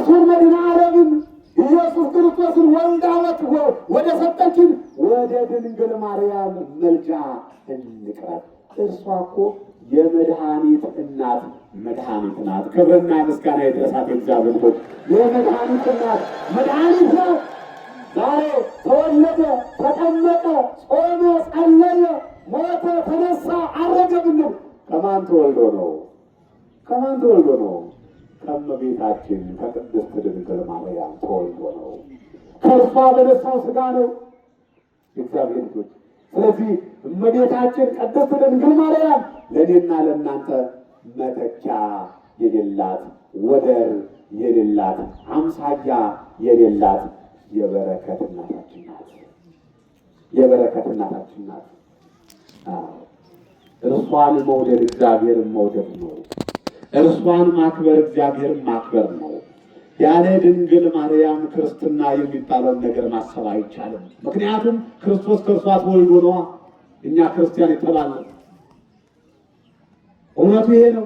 እርሱን መድኃኔ ዓለምን ኢየሱስ ክርስቶስን ወልዳወት ወደ ሰጠችን ወደ ድንግል ማርያም መልጃ እንቅረብ። እርሷ እኮ የመድኃኒት እናት መድኃኒት ናት። ክብርና ምስጋና ይድረሳት እግዚአብሔር ሆይ። የመድኃኒት እናት መድኃኒት ናት። ዛሬ ተወለደ፣ ተጠመቀ፣ ጾመ፣ ጸለየ፣ ሞተ፣ ተነሳ፣ አረገ ብንል ከማን ተወልዶ ነው? ከማን ተወልዶ ነው? ከእመቤታችን ከቅድስት ድንግል ማርያም ተወልዶ ነው። ከእርሷ በነሳው ሥጋ ነው እግዚአብሔር ልጆች። ስለዚህ እመቤታችን ቅድስት ድንግል ማርያም ለእኔና ለእናንተ መተኪያ የሌላት፣ ወደር የሌላት፣ አምሳያ የሌላት የበረከት እናታችን ናት። የበረከት እናታችን ናት። እርሷን መውደድ እግዚአብሔርን መውደድ ነው። እርሷን ማክበር እግዚአብሔርን ማክበር ነው። ያለ ድንግል ማርያም ክርስትና የሚባለውን ነገር ማሰብ አይቻልም። ምክንያቱም ክርስቶስ ከእርሷ ተወልዶ ነዋ እኛ ክርስቲያን የተባለው። እውነቱ ይሄ ነው።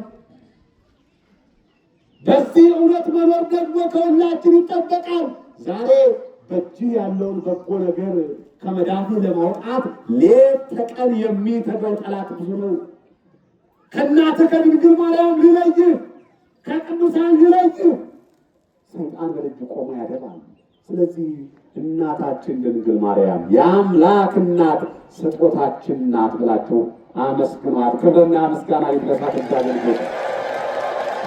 በዚህ እውነት መኖር ደግሞ ከሁላችን ይጠበቃል። ዛሬ በእጅህ ያለውን በጎ ነገር ከመዳፍህ ለማውጣት ሌት ተቀን የሚተጋው ጠላት ብዙ ነው። ከእናትህ ከድንግል ማርያም ሊለይህ፣ ከቅዱሳን ሊለይህ ሰይጣን በልጅ ቆሞ ያደባል። ስለዚህ እናታችን ድንግል ማርያም የአምላክ እናት ስጦታችን ናት ብላችሁ አመስግኗት። ክብርና ምስጋና ይድረሳት እግዚአብሔር።